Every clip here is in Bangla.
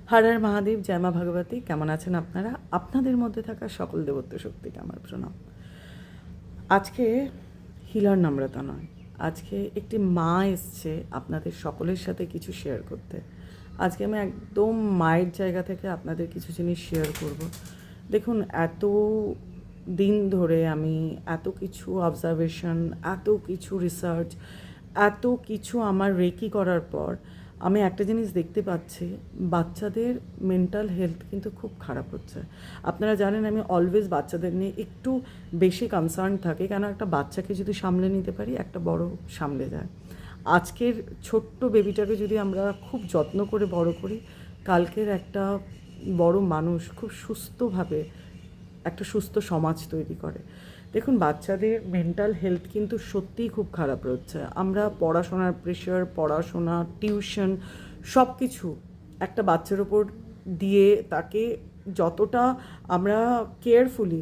হর হর মহাদেব, জয় মা ভগবতী। কেমন আছেন আপনারা? আপনাদের মধ্যে থাকা সকল দেবত্ব শক্তিকে আমার প্রণাম। আজকে হিলার নম্রতা নয়, আজকে একটি মা এসছে আপনাদের সকলের সাথে কিছু শেয়ার করতে। আজকে আমি একদম মায়ের জায়গা থেকে আপনাদের কিছু জিনিস শেয়ার করব। দেখুন, এত দিন ধরে আমি এত কিছু অবজারভেশন, এত কিছু রিসার্চ, এত কিছু আমার রেকি করার পর আমি একটা জিনিস দেখতে পাচ্ছি, বাচ্চাদের মেন্টাল হেলথ কিন্তু খুব খারাপ হচ্ছে। আপনারা জানেন আমি অলওয়েজ বাচ্চাদের নিয়ে একটু বেশি কনসার্ন থাকি, কেন একটা বাচ্চাকে যদি সামলে নিতে পারি একটা বড় সামলে যায়। আজকের ছোট্ট বেবিটাকে যদি আমরা খুব যত্ন করে বড় করি, কালকের একটা বড় মানুষ খুব সুস্থভাবে একটা সুস্থ সমাজ তৈরি করে। দেখুন, বাচ্চাদের মেন্টাল হেলথ কিন্তু সত্যিই খুব খারাপ হচ্ছে। আমরা পড়াশোনার প্রেশার, পড়াশোনা, টিউশন সব কিছু একটা বাচ্চার ওপর দিয়ে তাকে যতটা আমরা কেয়ারফুলি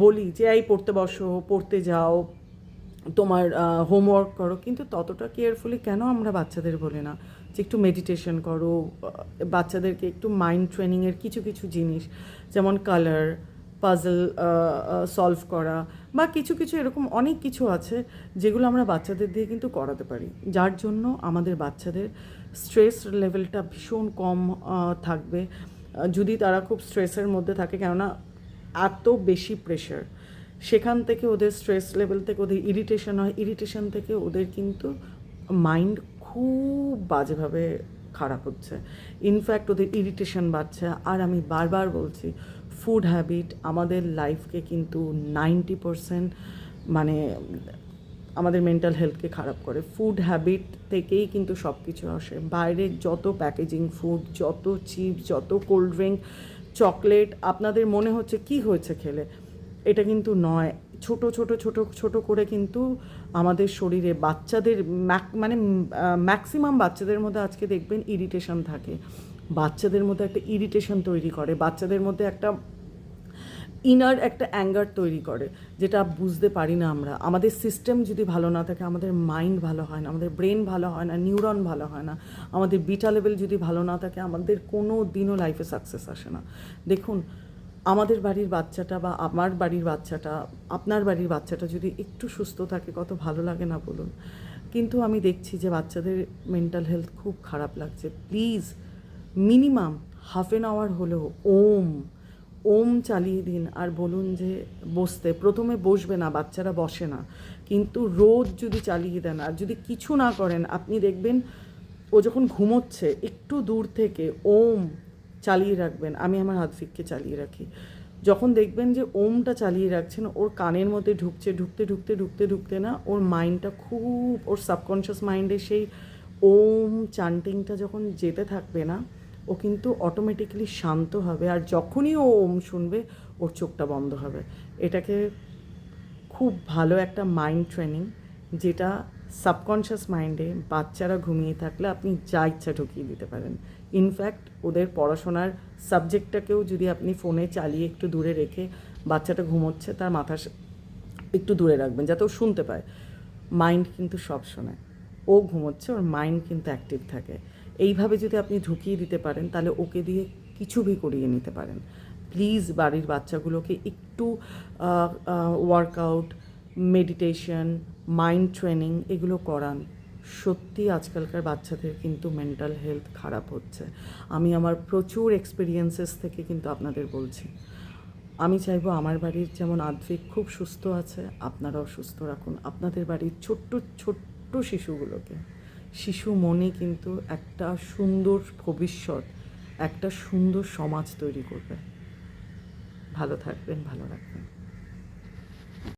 বলি যে এই পড়তে বসো, পড়তে যাও, তোমার হোমওয়ার্ক করো, কিন্তু ততটা কেয়ারফুলি কেন আমরা বাচ্চাদের বলি না যে একটু মেডিটেশন করো, বাচ্চাদেরকে একটু মাইন্ড ট্রেনিংয়ের কিছু কিছু জিনিস যেমন কালার, পাজল সলভ করা বা কিছু কিছু এরকম অনেক কিছু আছে যেগুলো আমরা বাচ্চাদের দিয়ে কিন্তু করাতে পারি, যার জন্য আমাদের বাচ্চাদের স্ট্রেস লেভেলটা ভীষণ কম থাকবে। যদি তারা খুব স্ট্রেসের মধ্যে থাকে, কেননা এত বেশি প্রেশার, সেখান থেকে ওদের স্ট্রেস লেভেল থেকে ওদের ইরিটেশন হয়, ইরিটেশন থেকে ওদের কিন্তু মাইন্ড খুব বাজেভাবে খারাপ হচ্ছে। ইনফ্যাক্ট ওদের ইরিটেশন বাড়ছে। আর আমি বারবার বলছি, ফুড হ্যাবিট আমাদের লাইফকে কিন্তু 90% মানে আমাদের মেন্টাল হেলথকে খারাপ করে। ফুড হ্যাবিট থেকেই কিন্তু সব কিছু আসে। বাইরের যত প্যাকেজিং ফুড, যত চিপস, যত কোল্ড ড্রিঙ্ক, চকলেট, আপনাদের মনে হচ্ছে কি হয়েছে খেলে, এটা কিন্তু নয়। ছোট ছোট ছোট ছোট করে কিন্তু আমাদের শরীরে বাচ্চাদের মানে ম্যাক্সিমাম বাচ্চাদের মধ্যে আজকে দেখবেন ইরিটেশন থাকে। বাচ্চাদের মধ্যে একটা ইরিটেশন তৈরি করে, বাচ্চাদের মধ্যে একটা ইনার একটা অ্যাঙ্গার তৈরি করে, যেটা বুঝতে পারি না আমরা। আমাদের সিস্টেম যদি ভালো না থাকে, আমাদের মাইন্ড ভালো হয় না, আমাদের ব্রেন ভালো হয় না, নিউরন ভালো হয় না, আমাদের বিটা লেভেল যদি ভালো না থাকে, আমাদের কোনো দিনও লাইফে সাকসেস আসে না। দেখুন, আমাদের বাড়ির বাচ্চাটা বা আমার বাড়ির বাচ্চাটা, আপনার বাড়ির বাচ্চাটা যদি একটু সুস্থ থাকে কত ভালো লাগে না বলুন? কিন্তু আমি দেখছি যে বাচ্চাদের মেন্টাল হেলথ খুব খারাপ লাগছে। Please minimum half an hour হলেও ওম ওম চালিয়ে দিন আর বলুন যে বসতে। প্রথমে বসবে না, বাচ্চারা বসে না, কিন্তু রোজ যদি চালিয়ে দেন আর যদি কিছু না করেন, আপনি দেখবেন ও যখন ঘুমোচ্ছে একটু দূর থেকে ওম চালিয়ে রাখবেন। আমি আমার হাতফিককে চালিয়ে রাখি। যখন দেখবেন যে ওমটা চালিয়ে রাখছেন, ওর কানের মধ্যে ঢুকছে, ঢুকতে ঢুকতে ঢুকতে ঢুকতে না ওর মাইন্ডটা খুব, ওর সাবকনশিয়াস মাইন্ডে সেই ওম চান্টিংটা যখন যেতে থাকবে না, ও কিন্তু অটোমেটিক্যালি শান্ত হবে। আর যখনই ও ওম শুনবে ওর চোখটা বন্ধ হবে। এটাকে খুব ভালো একটা মাইন্ড ট্রেনিং, যেটা সাবকনশিয়াস মাইন্ডে বাচ্চারা ঘুমিয়ে থাকলে আপনি যা ইচ্ছা ঢুকিয়ে দিতে পারেন। ইনফ্যাক্ট ওদের পড়াশোনার সাবজেক্টটাকেও যদি আপনি ফোনে চালিয়ে একটু দূরে রেখে, বাচ্চাটা ঘুমোচ্ছে তার মাথা একটু দূরে রাখবেন যাতে ও শুনতে পায়। মাইন্ড কিন্তু সব শোনে। ও ঘুমোচ্ছে, ওর মাইন্ড কিন্তু অ্যাক্টিভ থাকে। এইভাবে যদি আপনি ঢুকিয়ে দিতে পারেন, তাহলে ওকে দিয়ে কিছু ভি করিয়ে নিতে পারেন। প্লিজ বাড়ির বাচ্চাগুলোকে একটু ওয়ার্কআউট, মেডিটেশন, মাইন্ড ট্রেনিং এগুলো করান। সত্যি আজকালকার বাচ্চাদের কিন্তু মেন্টাল হেলথ খারাপ হচ্ছে। আমি আমার প্রচুর এক্সপিরিয়েন্সেস থেকে কিন্তু আপনাদের বলছি। আমি চাইবো আমার বাড়ির যেমন আদ্রিক খুব সুস্থ আছে, আপনারাও সুস্থ রাখুন আপনাদের বাড়ির ছোট্ট ছোট্ট শিশুগুলোকে। শিশু মনে কিন্তু একটা সুন্দর ভবিষ্যৎ, একটা সুন্দর সমাজ তৈরি করবে। ভালো থাকবেন, ভালো রাখবেন।